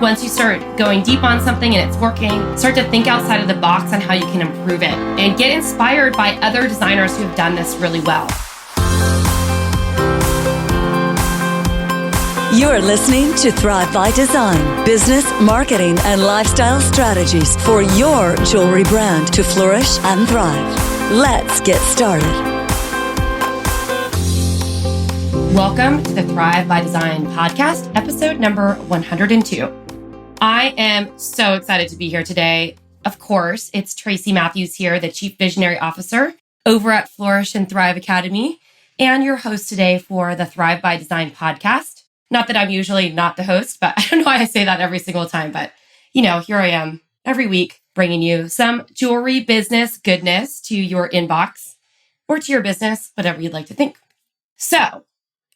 Once you start going deep on something and it's working, start to think outside of the box on how you can improve it and get inspired by other designers who've done this really well. You're listening to Thrive by Design, business, marketing, and lifestyle strategies for your jewelry brand to flourish and thrive. Let's get started. Welcome to the Thrive by Design podcast, episode number 102. I am so excited to be here today. Of course, it's Tracy Matthews here, the Chief Visionary Officer over at Flourish and Thrive Academy, and your host today for the Thrive by Design podcast. Not that I'm usually not the host, but I don't know why I say that every single time. But, here I am every week bringing you some jewelry business goodness to your inbox or to your business, whatever you'd like to think. So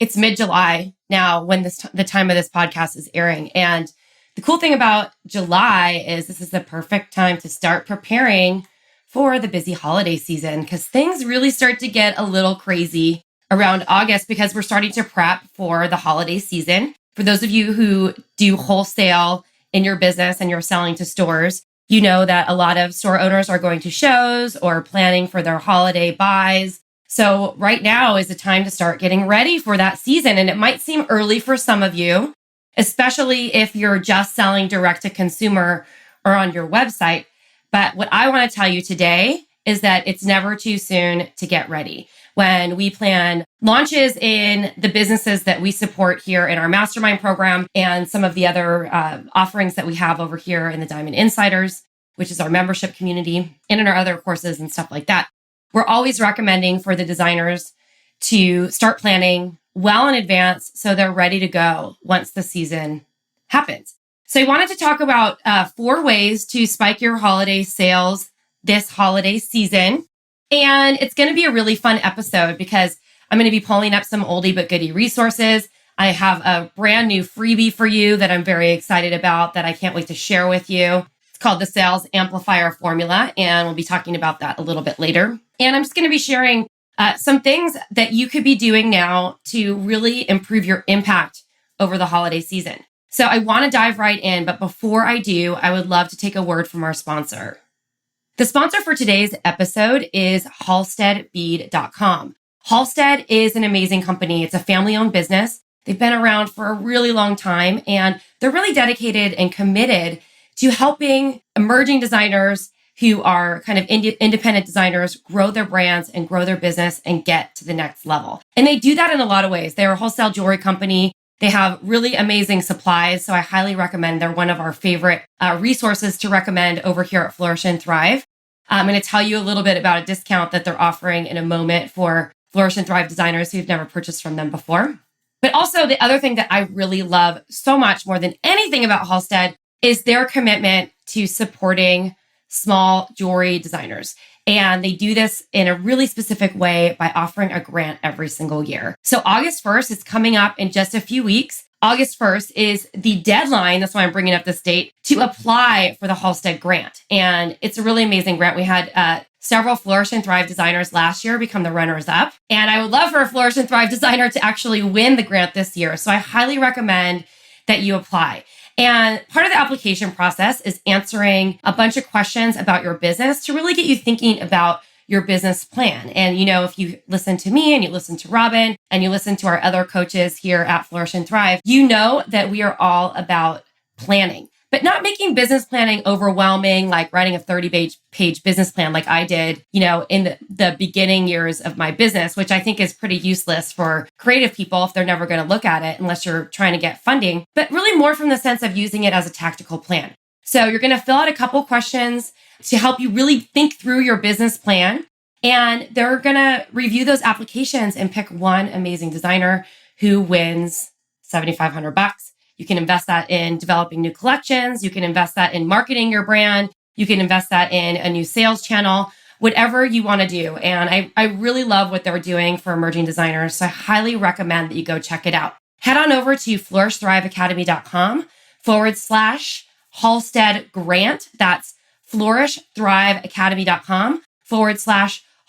it's mid-July now when the time of this podcast is airing. And the cool thing about July is this is the perfect time to start preparing for the busy holiday season because things really start to get a little crazy around August because we're starting to prep for the holiday season. For those of you who do wholesale in your business and you're selling to stores, you know that a lot of store owners are going to shows or planning for their holiday buys. So right now is the time to start getting ready for that season. And it might seem early for some of you, especially if you're just selling direct to consumer or on your website. But what I want to tell you today is that it's never too soon to get ready. When we plan launches in the businesses that we support here in our mastermind program and some of the other offerings that we have over here in the Diamond Insiders, which is our membership community, and in our other courses and stuff like that, we're always recommending for the designers to start planning well in advance so they're ready to go once the season happens. So I wanted to talk about 4 ways to spike your holiday sales this holiday season. And it's going to be a really fun episode because I'm going to be pulling up some oldie but goodie resources. I have a brand new freebie for you that I'm very excited about that I can't wait to share with you. It's called the Sales Amplifier Formula, and we'll be talking about that a little bit later. And I'm just going to be sharing some things that you could be doing now to really improve your impact over the holiday season. So I want to dive right in, but before I do, I would love to take a word from our sponsor. The sponsor for today's episode is halsteadbead.com. Halstead is an amazing company. It's a family-owned business. They've been around for a really long time, and they're really dedicated and committed to helping emerging designers who are kind of independent designers grow their brands and grow their business and get to the next level. And they do that in a lot of ways. They're a wholesale jewelry company. They have really amazing supplies, so I highly recommend. They're one of our favorite resources to recommend over here at Flourish and Thrive. I'm going to tell you a little bit about a discount that they're offering in a moment for Flourish and Thrive designers who've never purchased from them before. But also the other thing that I really love so much more than anything about Halstead is their commitment to supporting small jewelry designers. And they do this in a really specific way by offering a grant every single year. So August 1st is coming up in just a few weeks. August 1st is the deadline, that's why I'm bringing up this date, to apply for the Halstead grant. And it's a really amazing grant. We had several Flourish and Thrive designers last year become the runners-up. And I would love for a Flourish and Thrive designer to actually win the grant this year. So I highly recommend that you apply. And part of the application process is answering a bunch of questions about your business to really get you thinking about your business plan. And, if you listen to me and you listen to Robin and you listen to our other coaches here at Flourish and Thrive, you know that we are all about planning, but not making business planning overwhelming, like writing a 30-page business plan like I did, in the beginning years of my business, which I think is pretty useless for creative people if they're never going to look at it unless you're trying to get funding, but really more from the sense of using it as a tactical plan. So you're going to fill out a couple questions to help you really think through your business plan. And they're going to review those applications and pick one amazing designer who wins $7,500. You can invest that in developing new collections. You can invest that in marketing your brand. You can invest that in a new sales channel, whatever you want to do. And I really love what they're doing for emerging designers. So I highly recommend that you go check it out. Head on over to flourishthriveacademy.com/Halstead grant. That's flourishthriveacademy.com/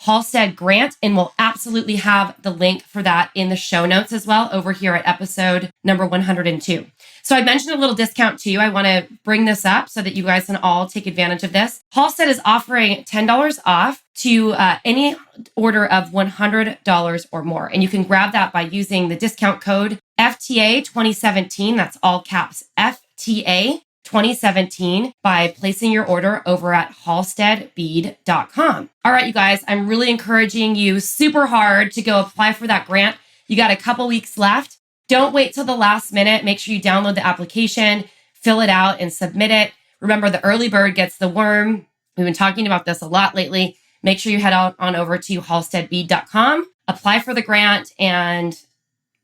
Halstead grant, and we'll absolutely have the link for that in the show notes as well over here at episode number 102. So I mentioned a little discount too. I want to bring this up so that you guys can all take advantage of this. Halstead is offering $10 off to any order of $100 or more. And you can grab that by using the discount code FTA 2017. That's all caps FTA 2017 by placing your order over at halsteadbead.com. All right, you guys, I'm really encouraging you super hard to go apply for that grant. You got a couple weeks left. Don't wait till the last minute. Make sure you download the application, fill it out, and submit it. Remember, the early bird gets the worm. We've been talking about this a lot lately. Make sure you head on over to halsteadbead.com, apply for the grant, and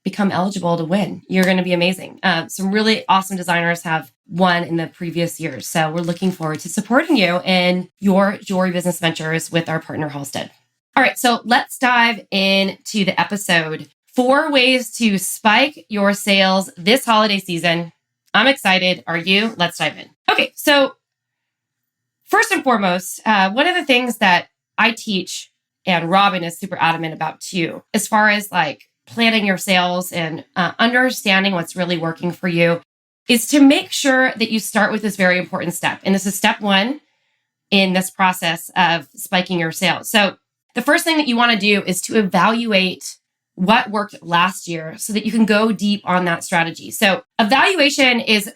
become eligible to win. You're going to be amazing. Some really awesome designers have won in the previous years. So we're looking forward to supporting you in your jewelry business ventures with our partner, Halstead. All right, so let's dive into the episode. 4 ways to spike your sales this holiday season. I'm excited. Are you? Let's dive in. Okay, so first and foremost, one of the things that I teach, and Robin is super adamant about too, as far as like planning your sales and understanding what's really working for you, is to make sure that you start with this very important step. And this is step 1 in this process of spiking your sales. So the first thing that you want to do is to evaluate what worked last year so that you can go deep on that strategy. So evaluation is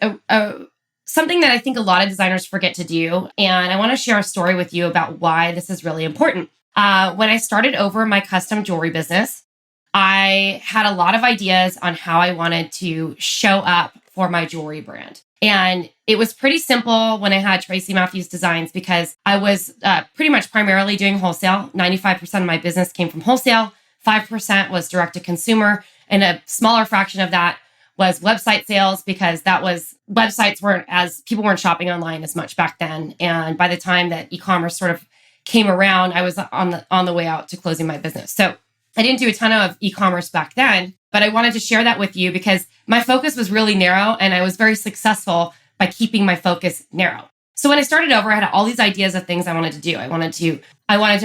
something that I think a lot of designers forget to do. And I want to share a story with you about why this is really important. When I started over my custom jewelry business, I had a lot of ideas on how I wanted to show up for my jewelry brand. And it was pretty simple when I had Tracy Matthews Designs because I was pretty much primarily doing wholesale. 95% of my business came from wholesale. 5% was direct to consumer. And a smaller fraction of that was website sales because people weren't shopping online as much back then. And by the time that e-commerce sort of came around, I was on the way out to closing my business. So I didn't do a ton of e-commerce back then, but I wanted to share that with you because my focus was really narrow and I was very successful by keeping my focus narrow. So when I started over, I had all these ideas of things I wanted to do. I wanted to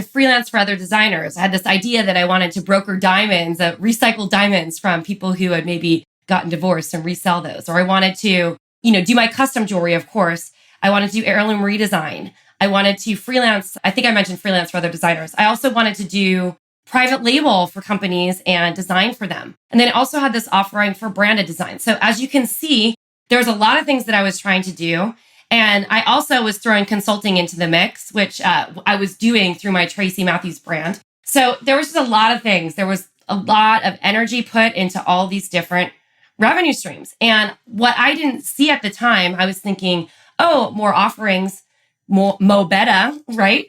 freelance for other designers. I had this idea that I wanted to broker diamonds, recycled diamonds from people who had maybe gotten divorced and resell those. Or I wanted to, do my custom jewelry, of course. I wanted to do heirloom redesign. I wanted to freelance. I think I mentioned freelance for other designers. I also wanted to do private label for companies and design for them. And then I also had this offering for branded design. So as you can see, there's a lot of things that I was trying to do. And I also was throwing consulting into the mix, which I was doing through my Tracy Matthews brand. So there was just a lot of things. There was a lot of energy put into all these different revenue streams. And what I didn't see at the time, I was thinking, oh, more offerings, more better, right?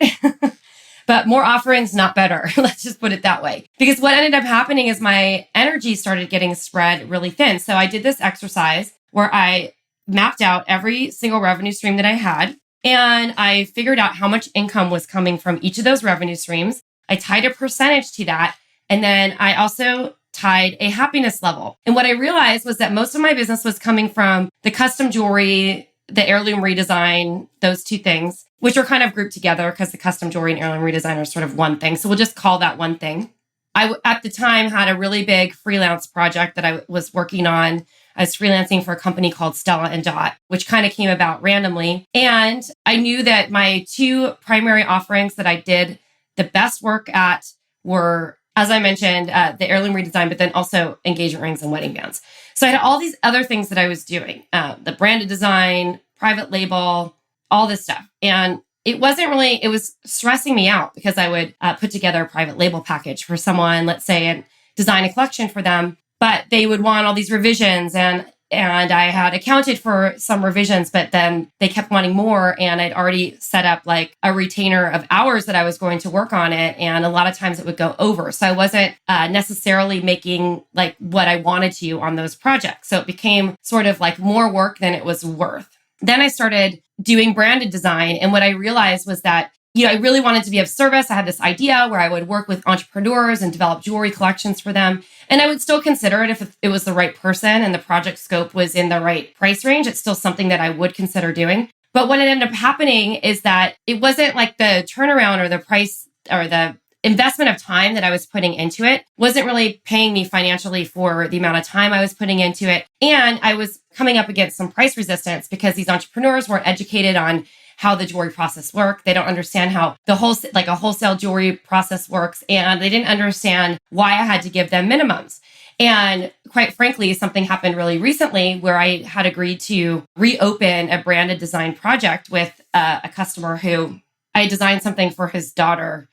But more offerings, not better. Let's just put it that way. Because what ended up happening is my energy started getting spread really thin. So I did this exercise where I mapped out every single revenue stream that I had. And I figured out how much income was coming from each of those revenue streams. I tied a percentage to that. And then I also tied a happiness level. And what I realized was that most of my business was coming from the custom jewelry, the heirloom redesign, those two things, which are kind of grouped together because the custom jewelry and heirloom redesign are sort of one thing. So we'll just call that one thing. At the time, had a really big freelance project that I was working on. I was freelancing for a company called Stella and Dot, which kind of came about randomly. And I knew that my 2 primary offerings that I did the best work at were, as I mentioned, the heirloom redesign, but then also engagement rings and wedding bands. So I had all these other things that I was doing, the branded design, private label, all this stuff. And it was stressing me out because I would put together a private label package for someone, let's say, and design a collection for them. But they would want all these revisions and I had accounted for some revisions, but then they kept wanting more. And I'd already set up like a retainer of hours that I was going to work on it. And a lot of times it would go over. So I wasn't necessarily making like what I wanted to on those projects. So it became sort of like more work than it was worth. Then I started doing branded design. And what I realized was that I really wanted to be of service. I had this idea where I would work with entrepreneurs and develop jewelry collections for them. And I would still consider it if it was the right person and the project scope was in the right price range. It's still something that I would consider doing. But what ended up happening is that it wasn't like the turnaround or the price or the investment of time that I was putting into it wasn't really paying me financially for the amount of time I was putting into it. And I was coming up against some price resistance because these entrepreneurs weren't educated on how the jewelry process works. They don't understand how a wholesale jewelry process works. And they didn't understand why I had to give them minimums. And quite frankly, something happened really recently where I had agreed to reopen a branded design project with a customer who I designed something for his daughter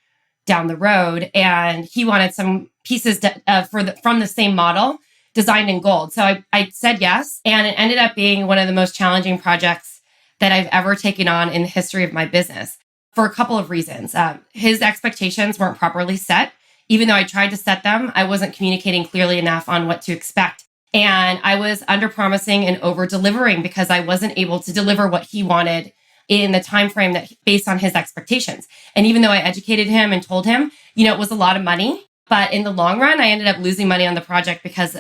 down the road. And he wanted some pieces from the same model designed in gold. So I said yes. And it ended up being one of the most challenging projects that I've ever taken on in the history of my business for a couple of reasons. His expectations weren't properly set. Even though I tried to set them, I wasn't communicating clearly enough on what to expect. And I was under-promising and over-delivering because I wasn't able to deliver what he wanted in the time frame that based on his expectations. And even though I educated him and told him, it was a lot of money, but in the long run, I ended up losing money on the project because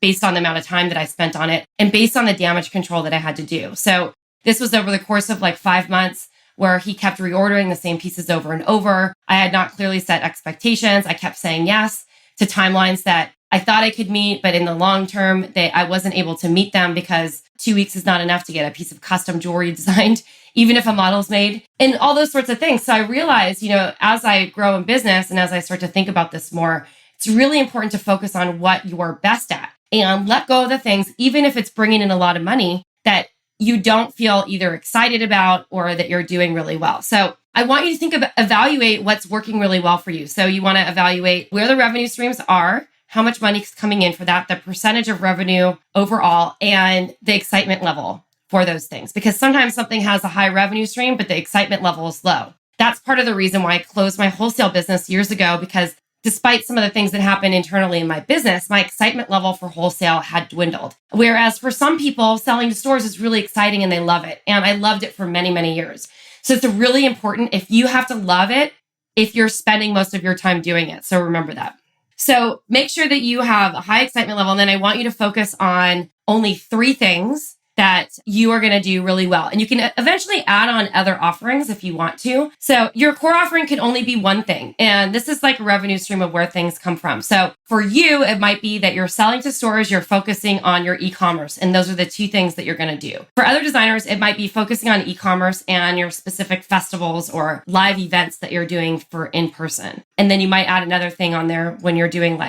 based on the amount of time that I spent on it and based on the damage control that I had to do. So this was over the course of 5 months where he kept reordering the same pieces over and over. I had not clearly set expectations. I kept saying yes to timelines that I thought I could meet, but in the long term, I wasn't able to meet them because 2 weeks is not enough to get a piece of custom jewelry designed, even if a model's made, and all those sorts of things. So I realized, as I grow in business and as I start to think about this more, it's really important to focus on what you're best at and let go of the things, even if it's bringing in a lot of money, that you don't feel either excited about or that you're doing really well. So I want you to evaluate what's working really well for you. So you want to evaluate where the revenue streams are, how much money's coming in for that, the percentage of revenue overall, and the excitement level for those things. Because sometimes something has a high revenue stream, but the excitement level is low. That's part of the reason why I closed my wholesale business years ago, because despite some of the things that happened internally in my business, my excitement level for wholesale had dwindled. Whereas for some people, selling to stores is really exciting and they love it. And I loved it for many, many years. So it's really important if you have to love it, if you're spending most of your time doing it. So remember that. So make sure that you have a high excitement level. And then I want you to focus on only 3 things that you are going to do really well. And you can eventually add on other offerings if you want to. So your core offering can only be one thing. And this is like a revenue stream of where things come from. So for you, it might be that you're selling to stores, you're focusing on your e-commerce. And those are the 2 things that you're going to do. For other designers, it might be focusing on e-commerce and your specific festivals or live events that you're doing for in person. And then you might add another thing on there when you're doing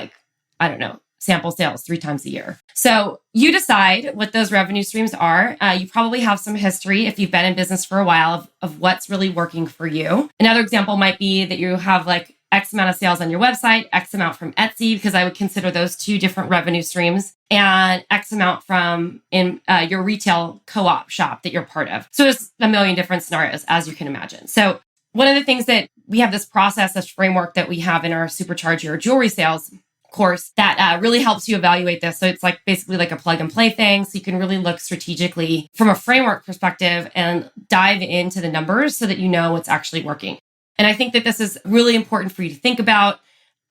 sample sales 3 times a year. So you decide what those revenue streams are. You probably have some history if you've been in business for a while of what's really working for you. Another example might be that you have X amount of sales on your website, X amount from Etsy, because I would consider those 2 different revenue streams, and X amount from in your retail co-op shop that you're part of. So there's a million different scenarios, as you can imagine. So one of the things that we have this process, this framework that we have in our Supercharge Your Jewelry Sales course that really helps you evaluate this. So it's basically a plug and play thing. So you can really look strategically from a framework perspective and dive into the numbers so that you know what's actually working. And I think that this is really important for you to think about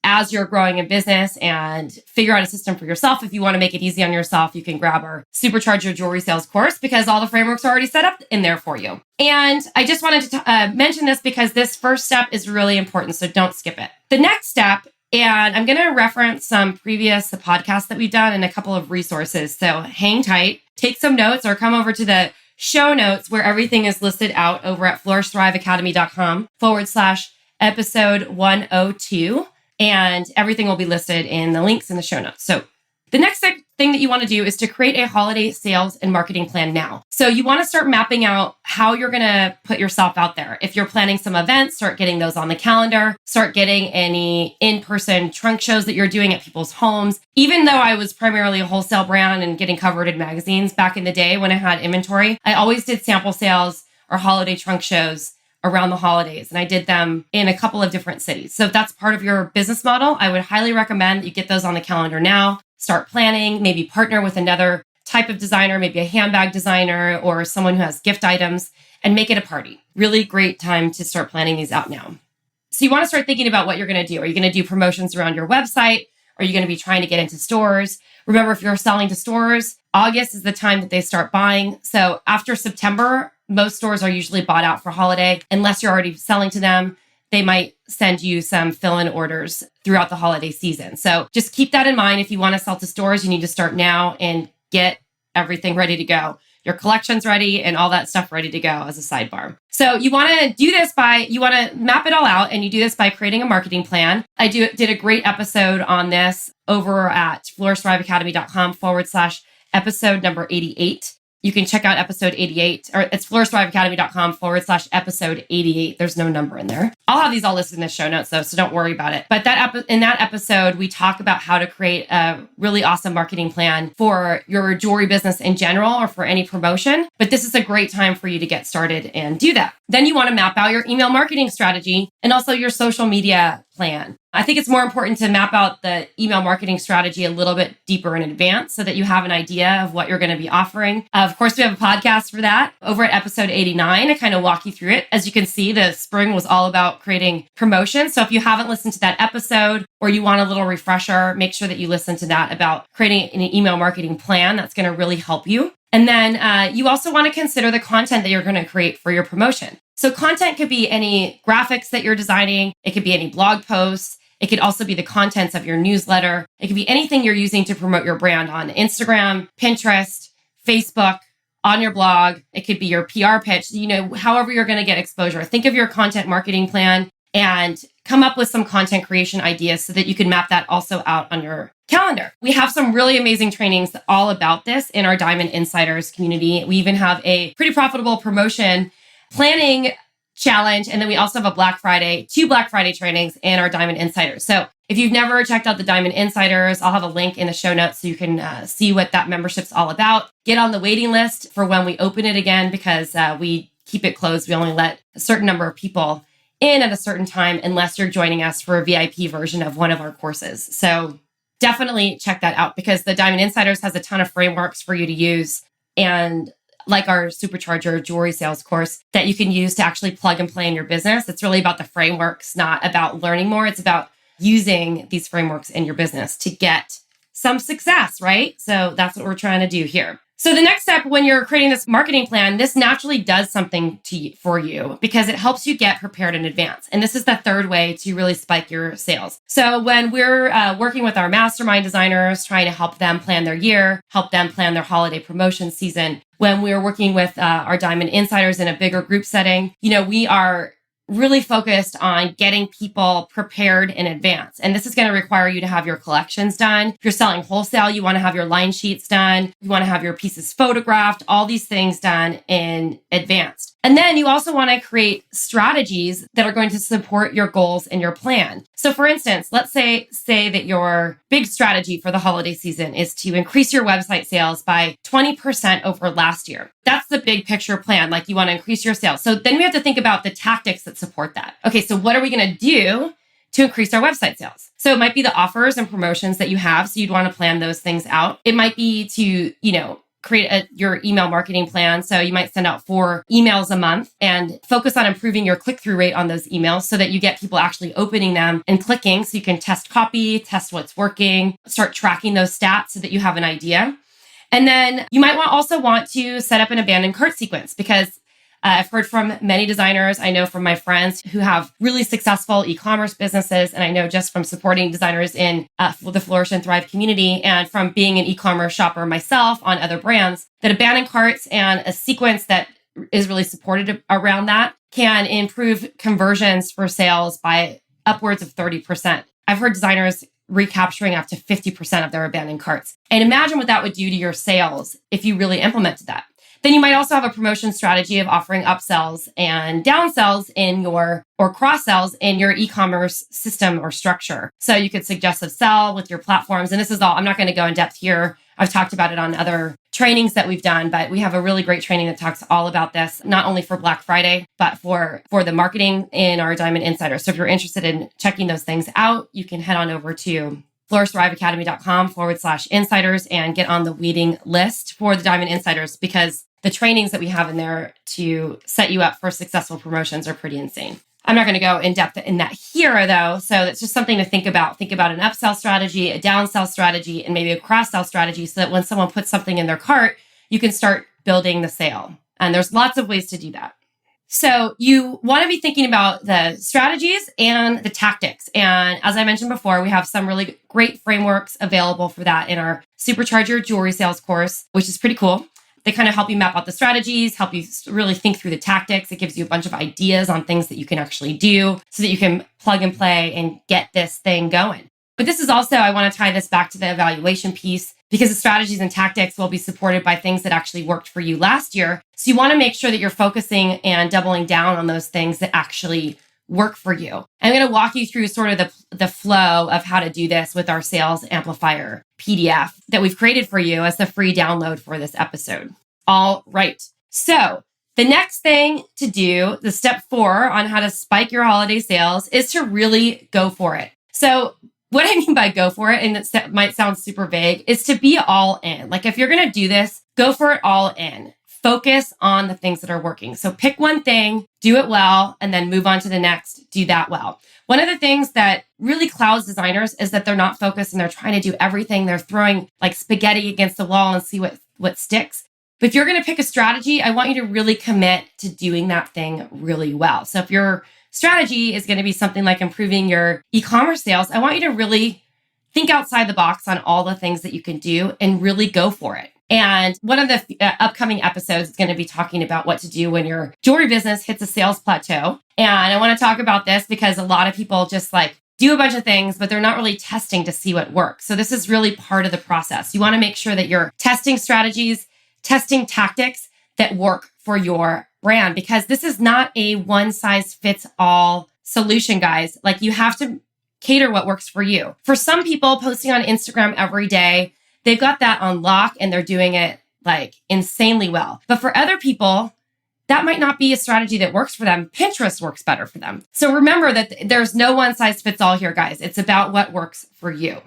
as you're growing a business and figure out a system for yourself. If you want to make it easy on yourself, you can grab our Supercharge Your Jewelry Sales course because all the frameworks are already set up in there for you. And I just wanted to mention this because this first step is really important. So don't skip it. The next step, and I'm going to reference some previous podcasts that we've done and a couple of resources. So hang tight, take some notes, or come over to the show notes where everything is listed out over at flourishthriveacademy.com/episode 102. And everything will be listed in the links in the show notes. So the next thing that you want to do is to create a holiday sales and marketing plan now. So you want to start mapping out how you're going to put yourself out there. If you're planning some events, start getting those on the calendar, start getting any in-person trunk shows that you're doing at people's homes. Even though I was primarily a wholesale brand and getting covered in magazines back in the day when I had inventory, I always did sample sales or holiday trunk shows around the holidays. And I did them in a couple of different cities. So if that's part of your business model, I would highly recommend that you get those on the calendar now. Start planning, maybe partner with another type of designer, maybe a handbag designer or someone who has gift items, and make it a party. Really great time to start planning these out now. So you want to start thinking about what you're going to do. Are you going to do promotions around your website? Are you going to be trying to get into stores? Remember, if you're selling to stores, August is the time that they start buying. So after September, most stores are usually bought out for holiday. Unless you're already selling to them, they might send you some fill-in orders throughout the holiday season. So just keep that in mind. If you want to sell to stores, you need to start now and get everything ready to go. Your collection's ready and all that stuff ready to go as a sidebar. So you want to do this you want to map it all out, and you do this by creating a marketing plan. I did a great episode on this over at flourishthriveacademy.com/episode number 88. You can check out episode 88, or it's flourishthriveacademy.com/episode 88. There's no number in there. I'll have these all listed in the show notes though, so don't worry about it. But in that episode, we talk about how to create a really awesome marketing plan for your jewelry business in general or for any promotion. But this is a great time for you to get started and do that. Then you want to map out your email marketing strategy and also your social media plan. I think it's more important to map out the email marketing strategy a little bit deeper in advance so that you have an idea of what you're going to be offering. Of course, we have a podcast for that over at episode 89. I kind of walk you through it. As you can see, the spring was all about creating promotions. So if you haven't listened to that episode or you want a little refresher, make sure that you listen to that about creating an email marketing plan. That's going to really help you. And then you also want to consider the content that you're going to create for your promotion. So content could be any graphics that you're designing. It could be any blog posts. It could also be the contents of your newsletter. It could be anything you're using to promote your brand on Instagram, Pinterest, Facebook, on your blog. It could be your PR pitch, however you're going to get exposure. Think of your content marketing plan and come up with some content creation ideas so that you can map that also out on your calendar. We have some really amazing trainings all about this in our Diamond Insiders community. We even have a pretty profitable promotion planning challenge. And then we also have two Black Friday trainings in our Diamond Insiders. So if you've never checked out the Diamond Insiders, I'll have a link in the show notes so you can see what that membership's all about. Get on the waiting list for when we open it again, because we keep it closed. We only let a certain number of people in at a certain time unless you're joining us for a VIP version of one of our courses. So definitely check that out, because the Diamond Insiders has a ton of frameworks for you to use, and like our Supercharger jewelry sales course that you can use to actually plug and play in your business. It's really about the frameworks, not about learning more. It's about using these frameworks in your business to get some success, right? So that's what we're trying to do here. So the next step when you're creating this marketing plan, this naturally does something for you because it helps you get prepared in advance. And this is the third way to really spike your sales. So when we're working with our mastermind designers, trying to help them plan their year, help them plan their holiday promotion season, when we're working with our Diamond Insiders in a bigger group setting, we are really focused on getting people prepared in advance. And this is going to require you to have your collections done. If you're selling wholesale, you want to have your line sheets done. You want to have your pieces photographed, all these things done in advance. And then you also want to create strategies that are going to support your goals and your plan. So for instance, let's say that your big strategy for the holiday season is to increase your website sales by 20% over last year. That's the big picture plan. Like, you want to increase your sales. So then we have to think about the tactics that support that. Okay, so what are we going to do to increase our website sales? So it might be the offers and promotions that you have. So you'd want to plan those things out. It might be to, create your email marketing plan. So you might send out 4 emails a month and focus on improving your click-through rate on those emails so that you get people actually opening them and clicking, so you can test copy, test what's working, start tracking those stats so that you have an idea. And then you might also want to set up an abandoned cart sequence, because I've heard from many designers. I know from my friends who have really successful e-commerce businesses. And I know just from supporting designers in the Flourish and Thrive community and from being an e-commerce shopper myself on other brands, that abandoned carts and a sequence that is really supported around that can improve conversions for sales by upwards of 30%. I've heard designers recapturing up to 50% of their abandoned carts. And imagine what that would do to your sales if you really implemented that. Then you might also have a promotion strategy of offering upsells and downsells or cross-sells in your e-commerce system or structure. So you could suggest a sell with your platforms. And this is all, I'm not going to go in depth here. I've talked about it on other trainings that we've done, but we have a really great training that talks all about this, not only for Black Friday, but for the marketing in our Diamond Insider. So if you're interested in checking those things out, you can head on over to flourishthriveacademy.com/insiders and get on the waiting list for the Diamond Insiders, because the trainings that we have in there to set you up for successful promotions are pretty insane. I'm not going to go in depth in that here, though. So it's just something to think about. Think about an upsell strategy, a downsell strategy, and maybe a cross-sell strategy, so that when someone puts something in their cart, you can start building the sale. And there's lots of ways to do that. So you want to be thinking about the strategies and the tactics. And as I mentioned before, we have some really great frameworks available for that in our Supercharge Your Jewelry Sales course, which is pretty cool. They kind of help you map out the strategies, help you really think through the tactics. It gives you a bunch of ideas on things that you can actually do so that you can plug and play and get this thing going. But this is also, I want to tie this back to the evaluation piece because the strategies and tactics will be supported by things that actually worked for you last year. So you want to make sure that you're focusing and doubling down on those things that actually work for you. I'm going to walk you through sort of the flow of how to do this with our Sales Amplifier PDF that we've created for you as the free download for this episode. All right. So the next thing to do, the step 4 on how to spike your holiday sales, is to really go for it. So what I mean by go for it, and it might sound super vague, is to be all in. Like if you're going to do this, go for it all in. Focus on the things that are working. So pick one thing, do it well, and then move on to the next, do that well. One of the things that really clouds designers is that they're not focused and they're trying to do everything. They're throwing like spaghetti against the wall and see what sticks. But if you're going to pick a strategy, I want you to really commit to doing that thing really well. So if your strategy is going to be something like improving your e-commerce sales, I want you to really think outside the box on all the things that you can do and really go for it. And one of the upcoming episodes is going to be talking about what to do when your jewelry business hits a sales plateau. And I want to talk about this because a lot of people just like do a bunch of things, but they're not really testing to see what works. So this is really part of the process. You want to make sure that you're testing strategies, testing tactics that work for your brand, because this is not a one size fits all solution, guys. Like you have to cater what works for you. For some people, posting on Instagram every day, they've got that on lock and they're doing it like insanely well. But for other people, that might not be a strategy that works for them. Pinterest works better for them. So remember that there's no one size fits all here, guys. It's about what works for you.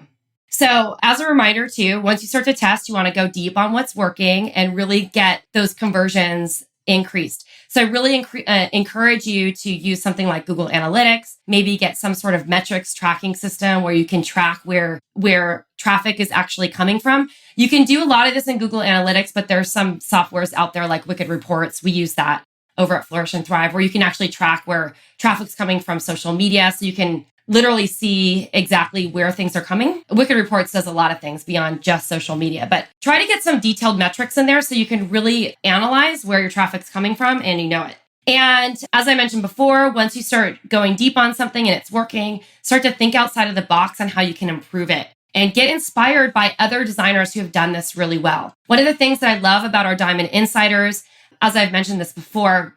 So as a reminder too, once you start to test, you want to go deep on what's working and really get those conversions increased. So I really encourage you to use something like Google Analytics, maybe get some sort of metrics tracking system where you can track where traffic is actually coming from. You can do a lot of this in Google Analytics, but there's some softwares out there like Wicked Reports. We use that over at Flourish and Thrive, where you can actually track where traffic's coming from social media. So you can literally see exactly where things are coming. Wicked Reports does a lot of things beyond just social media, but try to get some detailed metrics in there so you can really analyze where your traffic's coming from and you know it. And as I mentioned before, once you start going deep on something and it's working, start to think outside of the box on how you can improve it and get inspired by other designers who have done this really well. One of the things that I love about our Diamond Insiders, as I've mentioned this before,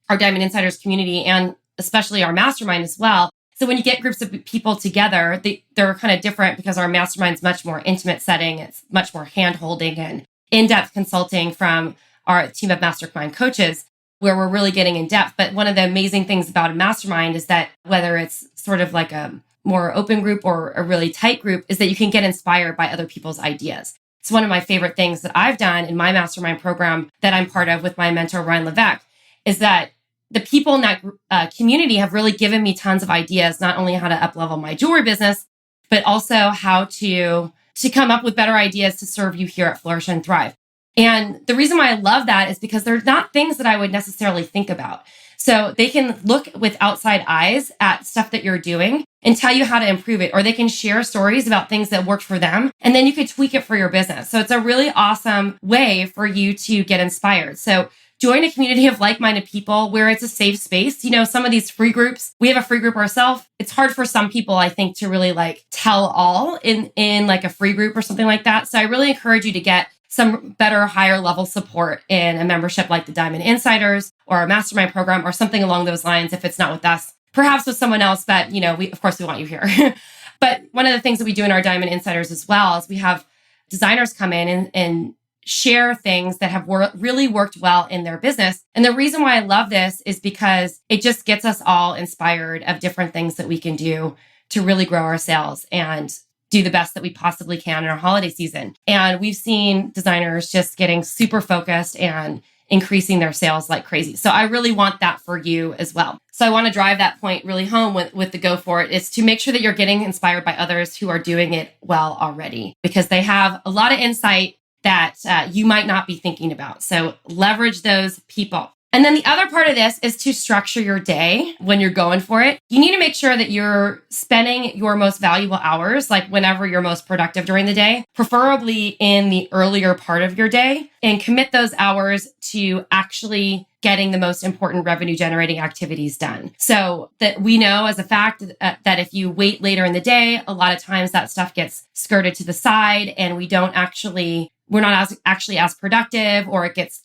our Diamond Insiders community and especially our mastermind as well. So when you get groups of people together, they're kind of different because our mastermind's much more intimate setting. It's much more hand-holding and in-depth consulting from our team of mastermind coaches where we're really getting in depth. But one of the amazing things about a mastermind is that whether it's sort of like a more open group or a really tight group is that you can get inspired by other people's ideas. It's one of my favorite things that I've done in my mastermind program that I'm part of with my mentor, Ryan Levesque, is that the people in that community have really given me tons of ideas, not only how to up-level my jewelry business, but also how to come up with better ideas to serve you here at Flourish and Thrive. And the reason why I love that is because they're not things that I would necessarily think about. So they can look with outside eyes at stuff that you're doing and tell you how to improve it, or they can share stories about things that worked for them, and then you could tweak it for your business. So it's a really awesome way for you to get inspired. So join a community of like-minded people where it's a safe space. You know, some of these free groups, we have a free group ourselves. It's hard for some people, I think, to really like tell all in like a free group or something like that. So I really encourage you to get some better, higher level support in a membership like the Diamond Insiders or a mastermind program or something along those lines. If it's not with us, perhaps with someone else, but you know, we want you here. But one of the things that we do in our Diamond Insiders as well is we have designers come in and share things that have really worked well in their business. And the reason why I love this is because it just gets us all inspired of different things that we can do to really grow our sales and do the best that we possibly can in our holiday season. And we've seen designers just getting super focused and increasing their sales like crazy. So I really want that for you as well. So I want to drive that point really home with the go for it is to make sure that you're getting inspired by others who are doing it well already, because they have a lot of insight that you might not be thinking about. So leverage those people. And then the other part of this is to structure your day when you're going for it. You need to make sure that you're spending your most valuable hours, like whenever you're most productive during the day, preferably in the earlier part of your day, and commit those hours to actually getting the most important revenue generating activities done. So that we know as a fact that if you wait later in the day, a lot of times that stuff gets skirted to the side and we're not actually as productive, or it gets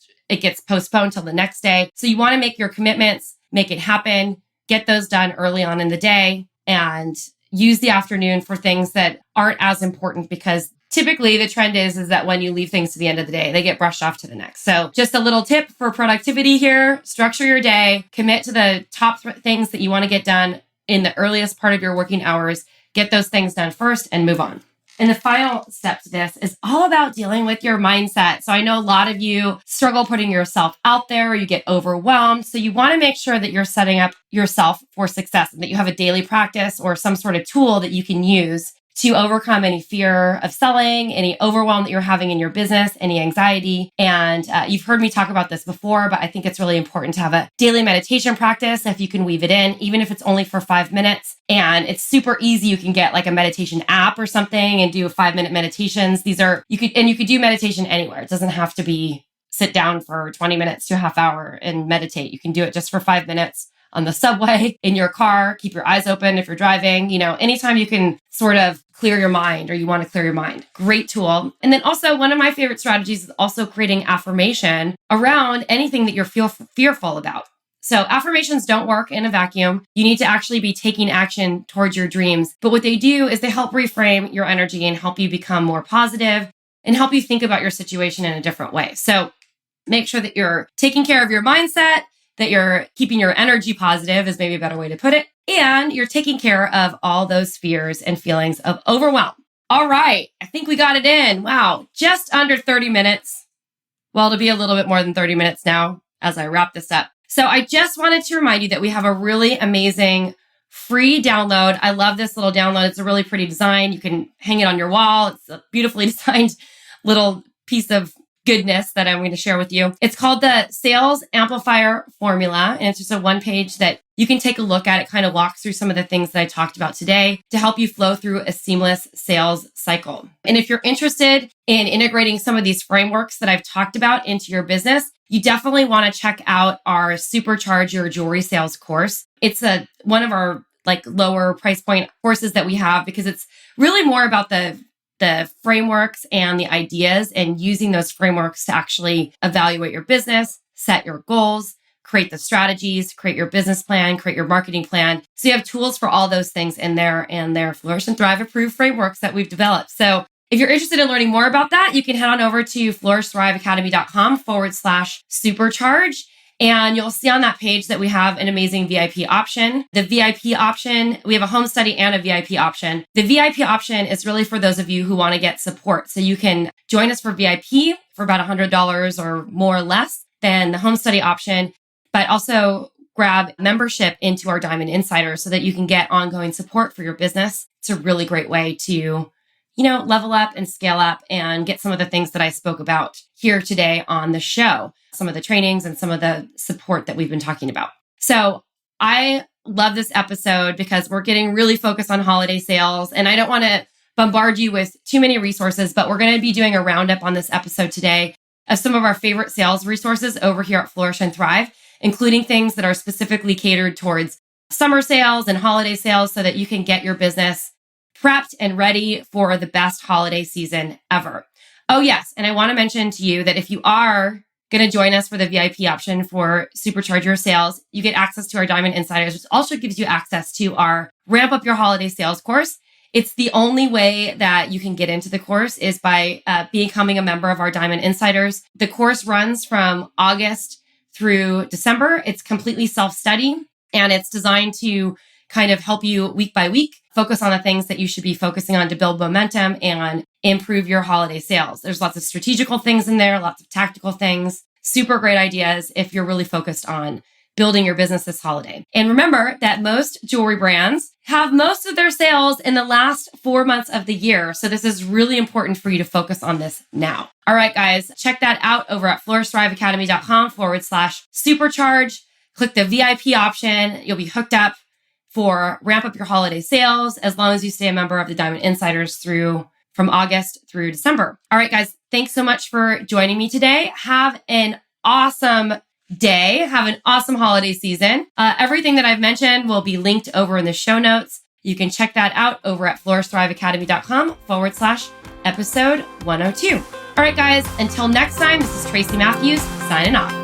postponed till the next day. So you want to make your commitments, make it happen, get those done early on in the day, and use the afternoon for things that aren't as important, because typically the trend is that when you leave things to the end of the day, they get brushed off to the next. So just a little tip for productivity here: structure your day, commit to the top things that you want to get done in the earliest part of your working hours, get those things done first, and move on. And the final step to this is all about dealing with your mindset. So I know a lot of you struggle putting yourself out there, or you get overwhelmed. So you want to make sure that you're setting up yourself for success and that you have a daily practice or some sort of tool that you can use to overcome any fear of selling, any overwhelm that you're having in your business, any anxiety. And you've heard me talk about this before, but I think it's really important to have a daily meditation practice if you can weave it in, even if it's only for 5 minutes. And it's super easy. You can get like a meditation app or something and do 5-minute meditations. You could do meditation anywhere. It doesn't have to be sit down for 20 minutes to a half hour and meditate. You can do it just for 5 minutes on the subway, in your car, keep your eyes open if you're driving, anytime you can sort of clear your mind, or you want to clear your mind. Great tool. And then also, one of my favorite strategies is also creating affirmation around anything that you're fearful about. So affirmations don't work in a vacuum. You need to actually be taking action towards your dreams. But what they do is they help reframe your energy and help you become more positive and help you think about your situation in a different way. So make sure that you're taking care of your mindset, that you're keeping your energy positive is maybe a better way to put it. And you're taking care of all those fears and feelings of overwhelm. All right. I think we got it in. Wow. Just under 30 minutes. Well, it'll be a little bit more than 30 minutes now as I wrap this up. So I just wanted to remind you that we have a really amazing free download. I love this little download. It's a really pretty design. You can hang it on your wall. It's a beautifully designed little piece of goodness that I'm going to share with you. It's called the Sales Amplifier Formula, and it's just a one-page that you can take a look at. It kind of walks through some of the things that I talked about today to help you flow through a seamless sales cycle. And if you're interested in integrating some of these frameworks that I've talked about into your business, you definitely want to check out our Supercharge Your Jewelry Sales course. It's one of our lower price point courses that we have, because it's really more about the frameworks and the ideas, and using those frameworks to actually evaluate your business, set your goals, create the strategies, create your business plan, create your marketing plan. So you have tools for all those things in there, and they're Flourish and Thrive approved frameworks that we've developed. So if you're interested in learning more about that, you can head on over to flourishthriveacademy.com/supercharge. And you'll see on that page that we have an amazing VIP option. The VIP option, we have a home study and a VIP option. The VIP option is really for those of you who want to get support. So you can join us for VIP for about $100 or more or less than the home study option, but also grab membership into our Diamond Insider so that you can get ongoing support for your business. It's a really great way to level up and scale up and get some of the things that I spoke about here today on the show, some of the trainings and some of the support that we've been talking about. So I love this episode because we're getting really focused on holiday sales, and I don't want to bombard you with too many resources, but we're going to be doing a roundup on this episode today of some of our favorite sales resources over here at Flourish and Thrive, including things that are specifically catered towards summer sales and holiday sales so that you can get your business prepped and ready for the best holiday season ever. Oh, yes. And I want to mention to you that if you are going to join us for the VIP option for Supercharge Your Sales, you get access to our Diamond Insiders, which also gives you access to our Ramp Up Your Holiday Sales course. It's the only way that you can get into the course is by becoming a member of our Diamond Insiders. The course runs from August through December. It's completely self-study, and it's designed to kind of help you week by week focus on the things that you should be focusing on to build momentum and improve your holiday sales. There's lots of strategical things in there, lots of tactical things, super great ideas if you're really focused on building your business this holiday. And remember that most jewelry brands have most of their sales in the last 4 months of the year. So this is really important for you to focus on this now. All right, guys, check that out over at flourishthriveacademy.com/supercharge. Click the VIP option. You'll be hooked up for ramp up your holiday sales as long as you stay a member of the Diamond Insiders from August through December. All right, guys, thanks so much for joining me today. Have an awesome day. Have an awesome holiday season. Everything that I've mentioned will be linked over in the show notes. You can check that out over at flourishthriveacademy.com/episode 102. All right, guys, until next time, this is Tracy Matthews signing off.